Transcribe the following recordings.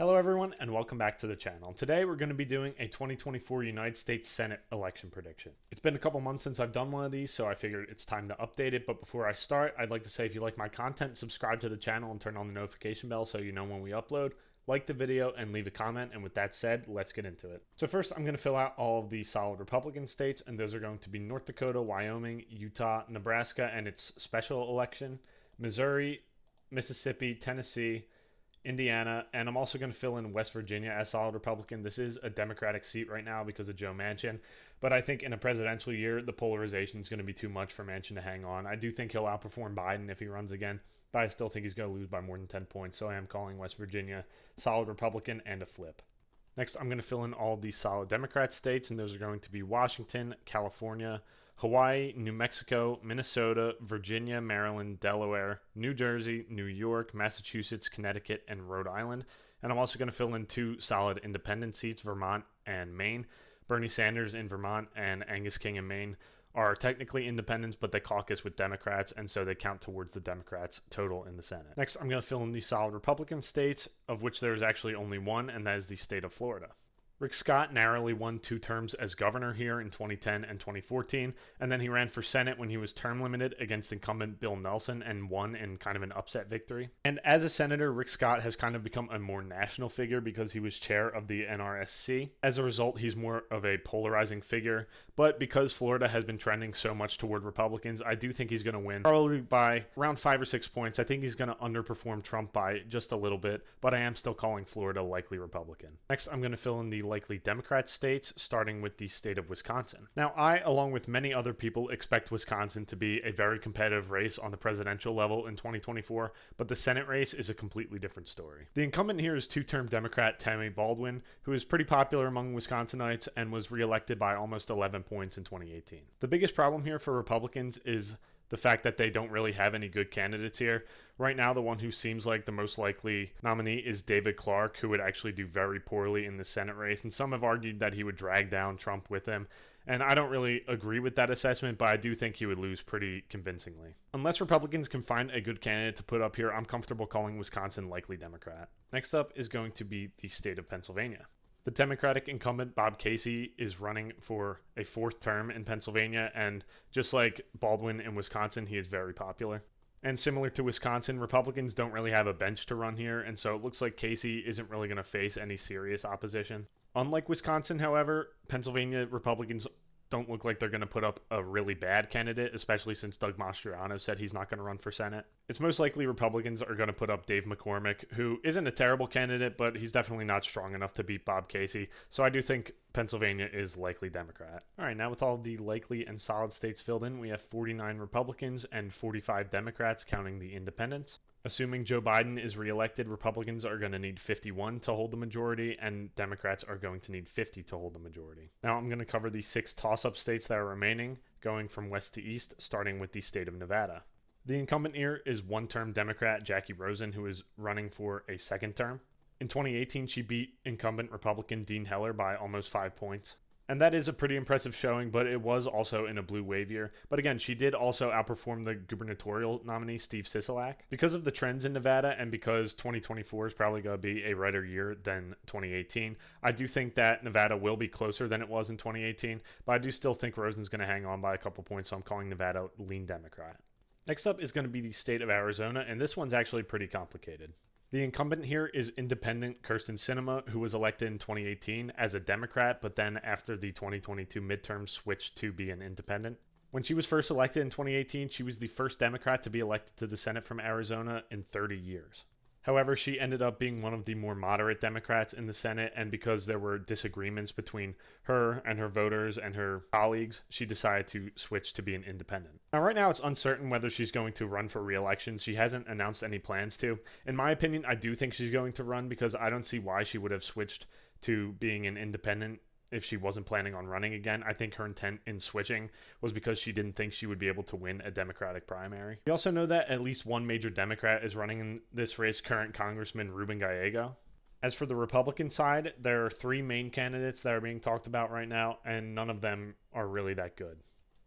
Hello everyone and welcome back to the channel. Today we're going to be doing a 2024 United States Senate election prediction. It's been a couple months since I've done one of these, so I figured it's time to update it. But before I start, I'd like to say if you like my content, subscribe to the channel and turn on the notification bell so you know when we upload. Like the video and leave a comment, and with that said, let's get into it. So first I'm going to fill out all of the solid Republican states, and those are going to be North Dakota, Wyoming, Utah, Nebraska and its special election, Missouri, Mississippi, Tennessee, Indiana, and I'm also going to fill in West Virginia as solid Republican. This is a Democratic seat right now because of Joe Manchin, but I think in a presidential year, the polarization is going to be too much for Manchin to hang on. I do think he'll outperform Biden if he runs again, but I still think he's going to lose by more than 10 points, so I am calling West Virginia solid Republican and a flip. Next, I'm going to fill in all the solid Democrat states, and those are going to be Washington, California, Hawaii, New Mexico, Minnesota, Virginia, Maryland, Delaware, New Jersey, New York, Massachusetts, Connecticut, and Rhode Island. And I'm also going to fill in two solid independent seats, Vermont and Maine. Bernie Sanders in Vermont and Angus King in Maine are technically independents, but they caucus with Democrats, and so they count towards the Democrats' total in the Senate. Next, I'm going to fill in the solid Republican states, of which there is actually only one, and that is the state of Florida. Rick Scott narrowly won 2 terms as governor here in 2010 and 2014, and then he ran for Senate when he was term limited against incumbent Bill Nelson and won in kind of an upset victory. And as a senator, Rick Scott has kind of become a more national figure because he was chair of the NRSC. As a result, he's more of a polarizing figure, but because Florida has been trending so much toward Republicans, I do think he's going to win, probably by around 5 or 6 points. I think he's going to underperform Trump by just a little bit, but I am still calling Florida likely Republican. Next, I'm going to fill in the likely Democrat states, starting with the state of Wisconsin. Now, I, along with many other people, expect Wisconsin to be a very competitive race on the presidential level in 2024, but the Senate race is a completely different story. The incumbent here is 2-term Democrat Tammy Baldwin, who is pretty popular among Wisconsinites and was reelected by almost 11 points in 2018. The biggest problem here for Republicans is the fact that they don't really have any good candidates here. Right now, the one who seems like the most likely nominee is David Clark, who would actually do very poorly in the Senate race. And some have argued that he would drag down Trump with him. And I don't really agree with that assessment, but I do think he would lose pretty convincingly. Unless Republicans can find a good candidate to put up here, I'm comfortable calling Wisconsin likely Democrat. Next up is going to be the state of Pennsylvania. The Democratic incumbent Bob Casey is running for a 4th term in Pennsylvania, and just like Baldwin in Wisconsin, he is very popular. And similar to Wisconsin, Republicans don't really have a bench to run here, and so it looks like Casey isn't really going to face any serious opposition. Unlike Wisconsin, however, Pennsylvania Republicans don't look like they're going to put up a really bad candidate, especially since Doug Mastriano said he's not going to run for Senate. It's most likely Republicans are going to put up Dave McCormick, who isn't a terrible candidate, but he's definitely not strong enough to beat Bob Casey. So I do think Pennsylvania is likely Democrat. All right, now with all the likely and solid states filled in, we have 49 Republicans and 45 Democrats, counting the independents. Assuming Joe Biden is reelected, Republicans are going to need 51 to hold the majority, and Democrats are going to need 50 to hold the majority. Now I'm going to cover the 6 toss-up states that are remaining, going from west to east, starting with the state of Nevada. The incumbent here is 1-term Democrat Jackie Rosen, who is running for a 2nd term. In 2018, she beat incumbent Republican Dean Heller by almost 5 points. And that is a pretty impressive showing, but it was also in a blue wave year. But again, she did also outperform the gubernatorial nominee, Steve Sisolak. Because of the trends in Nevada and because 2024 is probably going to be a redder year than 2018, I do think that Nevada will be closer than it was in 2018, but I do still think Rosen's going to hang on by a couple points, so I'm calling Nevada lean Democrat. Next up is going to be the state of Arizona, and this one's actually pretty complicated. The incumbent here is independent Kyrsten Sinema, who was elected in 2018 as a Democrat, but then after the 2022 midterms switched to be an independent. When she was first elected in 2018, she was the first Democrat to be elected to the Senate from Arizona in 30 years. However, she ended up being one of the more moderate Democrats in the Senate, and because there were disagreements between her and her voters and her colleagues, she decided to switch to be an independent. Now, right now, it's uncertain whether she's going to run for re-election. She hasn't announced any plans to. In my opinion, I do think she's going to run because I don't see why she would have switched to being an independent if she wasn't planning on running again. I think her intent in switching was because she didn't think she would be able to win a Democratic primary. We also know that at least one major Democrat is running in this race, current Congressman Ruben Gallego. As for the Republican side, there are 3 main candidates that are being talked about right now, and none of them are really that good.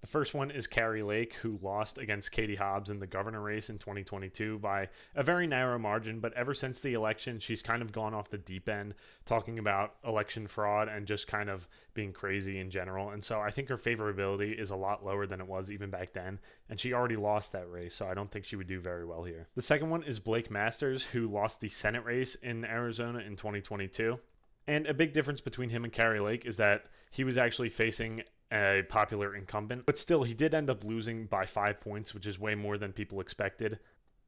The first one is Kari Lake, who lost against Katie Hobbs in the governor race in 2022 by a very narrow margin. But ever since the election, she's kind of gone off the deep end, talking about election fraud and just kind of being crazy in general. And so I think her favorability is a lot lower than it was even back then. And she already lost that race, so I don't think she would do very well here. The second one is Blake Masters, who lost the Senate race in Arizona in 2022. And a big difference between him and Kari Lake is that he was actually facing a popular incumbent, but still he did end up losing by 5 points, which is way more than people expected.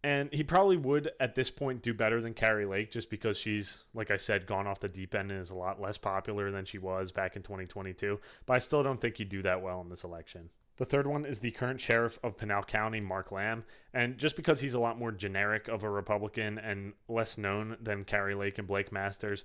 And he probably would at this point do better than Kari Lake just because she's, like I said, gone off the deep end and is a lot less popular than she was back in 2022. But I still don't think he'd do that well in this election. The third one is the current sheriff of Pinal County, Mark Lamb. And just because he's a lot more generic of a Republican and less known than Kari Lake and Blake Masters,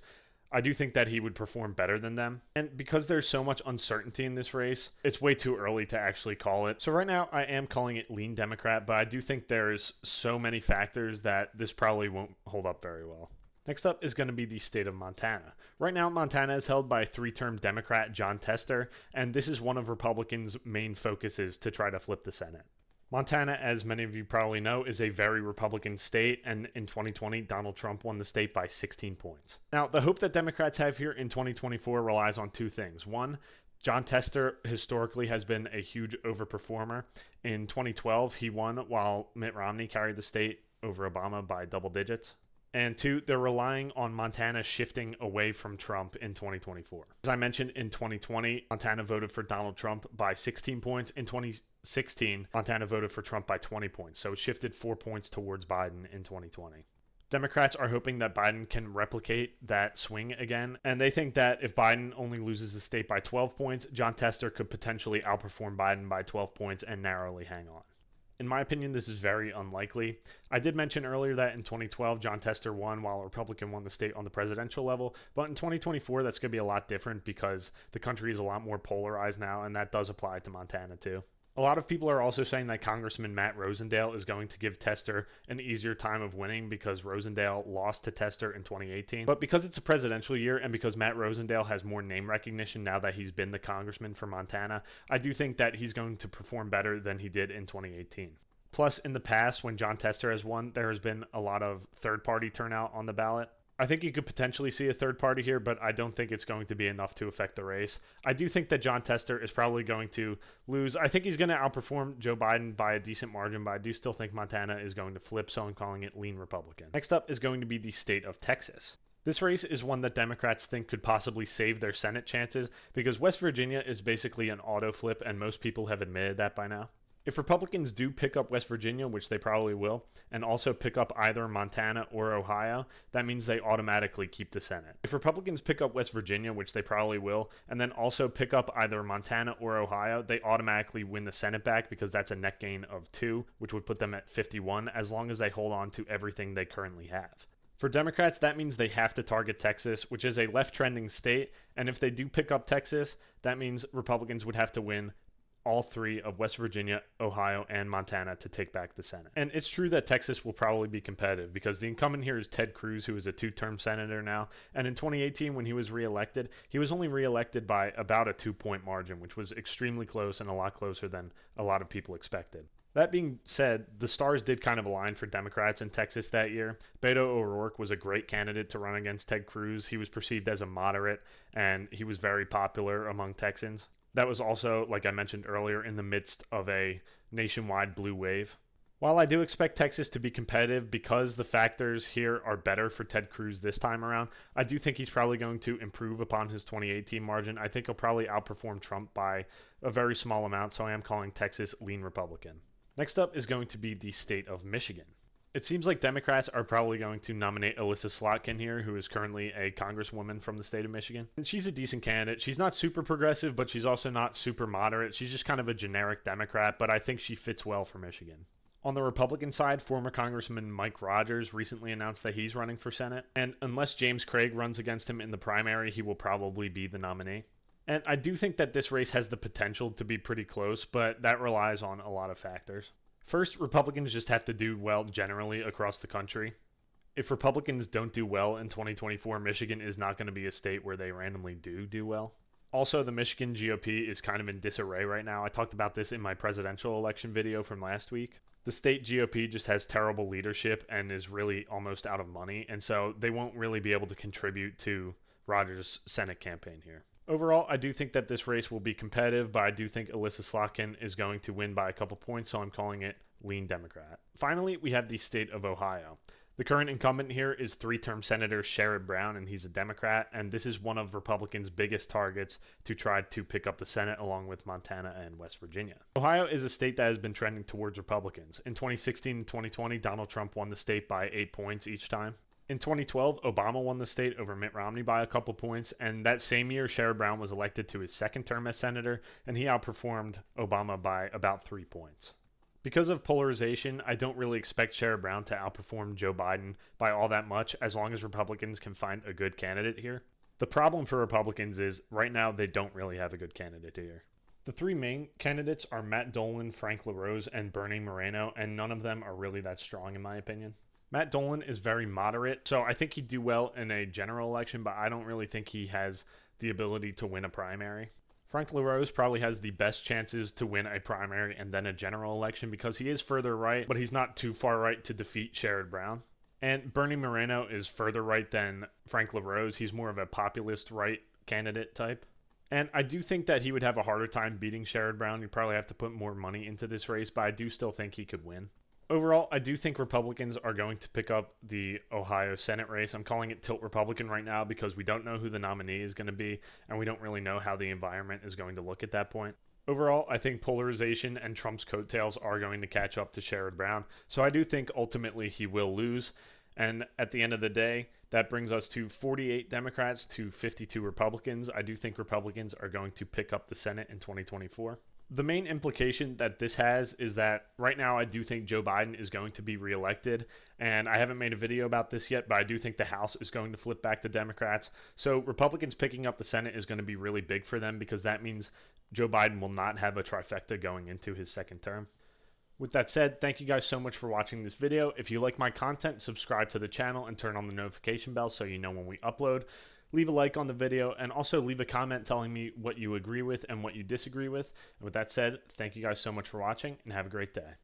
I do think that he would perform better than them. And because there's so much uncertainty in this race, it's way too early to actually call it. So right now I am calling it lean Democrat, but I do think there's so many factors that this probably won't hold up very well. Next up is going to be the state of Montana. Right now, Montana is held by three-term Democrat Jon Tester, and this is one of Republicans' main focuses to try to flip the Senate. Montana, as many of you probably know, is a very Republican state, and in 2020, Donald Trump won the state by 16 points. Now, the hope that Democrats have here in 2024 relies on two things. One, Jon Tester historically has been a huge overperformer. In 2012, he won while Mitt Romney carried the state over Obama by double digits. And two, they're relying on Montana shifting away from Trump in 2024. As I mentioned, in 2020, Montana voted for Donald Trump by 16 points. In 2016, Montana voted for Trump by 20 points. So it shifted 4 points towards Biden in 2020. Democrats are hoping that Biden can replicate that swing again. And they think that if Biden only loses the state by 12 points, Jon Tester could potentially outperform Biden by 12 points and narrowly hang on. In my opinion, this is very unlikely. I did mention earlier that in 2012, Jon Tester won while a Republican won the state on the presidential level. But in 2024, that's going to be a lot different because the country is a lot more polarized now, and that does apply to Montana too. A lot of people are also saying that Congressman Matt Rosendale is going to give Tester an easier time of winning because Rosendale lost to Tester in 2018. But because it's a presidential year and because Matt Rosendale has more name recognition now that he's been the congressman for Montana, I do think that he's going to perform better than he did in 2018. Plus, in the past, when Jon Tester has won, there has been a lot of third-party turnout on the ballot. I think you could potentially see a third party here, but I don't think it's going to be enough to affect the race. I do think that Jon Tester is probably going to lose. I think he's going to outperform Joe Biden by a decent margin, but I do still think Montana is going to flip, so I'm calling it lean Republican. Next up is going to be the state of Texas. This race is one that Democrats think could possibly save their Senate chances because West Virginia is basically an auto flip, and most people have admitted that by now. If Republicans do pick up West Virginia, which they probably will, and also pick up either Montana or Ohio, that means they automatically keep the Senate. If Republicans pick up West Virginia, which they probably will, and then also pick up either Montana or Ohio, they automatically win the Senate back because that's a net gain of 2, which would put them at 51 as long as they hold on to everything they currently have. For Democrats, that means they have to target Texas, which is a left-trending state, and if they do pick up Texas, that means Republicans would have to win all 3 of West Virginia, Ohio, and Montana to take back the Senate. And it's true that Texas will probably be competitive because the incumbent here is Ted Cruz, who is a 2-term senator now. And in 2018, when he was reelected, he was only reelected by about a 2-point margin, which was extremely close and a lot closer than a lot of people expected. That being said, the stars did kind of align for Democrats in Texas that year. Beto O'Rourke was a great candidate to run against Ted Cruz. He was perceived as a moderate, and he was very popular among Texans. That was also, like I mentioned earlier, in the midst of a nationwide blue wave. While I do expect Texas to be competitive because the factors here are better for Ted Cruz this time around, I do think he's probably going to improve upon his 2018 margin. I think he'll probably outperform Trump by a very small amount, so I am calling Texas lean Republican. Next up is going to be the state of Michigan. It seems like Democrats are probably going to nominate Elissa Slotkin here, who is currently a congresswoman from the state of Michigan. And she's a decent candidate. She's not super progressive, but she's also not super moderate. She's just kind of a generic Democrat, but I think she fits well for Michigan. On the Republican side, former Congressman Mike Rogers recently announced that he's running for Senate. And unless James Craig runs against him in the primary, he will probably be the nominee. And I do think that this race has the potential to be pretty close, but that relies on a lot of factors. First, Republicans just have to do well generally across the country. If Republicans don't do well in 2024, Michigan is not going to be a state where they randomly do well. Also, the Michigan GOP is kind of in disarray right now. I talked about this in my presidential election video from last week. The state GOP just has terrible leadership and is really almost out of money, and so they won't really be able to contribute to Rogers' Senate campaign here. Overall, I do think that this race will be competitive, but I do think Elissa Slotkin is going to win by a couple points, so I'm calling it lean Democrat. Finally, we have the state of Ohio. The current incumbent here is three-term Senator Sherrod Brown, and he's a Democrat, and this is one of Republicans' biggest targets to try to pick up the Senate along with Montana and West Virginia. Ohio is a state that has been trending towards Republicans. In 2016 and 2020, Donald Trump won the state by 8 points each time. In 2012, Obama won the state over Mitt Romney by a couple points, and that same year, Sherrod Brown was elected to his second term as senator, and he outperformed Obama by about 3 points. Because of polarization, I don't really expect Sherrod Brown to outperform Joe Biden by all that much as long as Republicans can find a good candidate here. The problem for Republicans is right now they don't really have a good candidate here. The three main candidates are Matt Dolan, Frank LaRose, and Bernie Moreno, and none of them are really that strong in my opinion. Matt Dolan is very moderate, so I think he'd do well in a general election, but I don't really think he has the ability to win a primary. Frank LaRose probably has the best chances to win a primary and then a general election because he is further right, but he's not too far right to defeat Sherrod Brown. And Bernie Moreno is further right than Frank LaRose. He's more of a populist right candidate type. And I do think that he would have a harder time beating Sherrod Brown. You'd probably have to put more money into this race, but I do still think he could win. Overall, I do think Republicans are going to pick up the Ohio Senate race. I'm calling it tilt Republican right now because we don't know who the nominee is going to be, and we don't really know how the environment is going to look at that point. Overall, I think polarization and Trump's coattails are going to catch up to Sherrod Brown, so I do think ultimately he will lose. And at the end of the day, that brings us to 48 Democrats to 52 Republicans. I do think Republicans are going to pick up the Senate in 2024. The main implication that this has is that right now I do think Joe Biden is going to be reelected, and I haven't made a video about this yet, but I do think the House is going to flip back to Democrats. So Republicans picking up the Senate is going to be really big for them because that means Joe Biden will not have a trifecta going into his second term. With that said, thank you guys so much for watching this video. If you like my content, subscribe to the channel and turn on the notification bell so you know when we upload. Leave a like on the video and also leave a comment telling me what you agree with and what you disagree with. And with that said, thank you guys so much for watching and have a great day.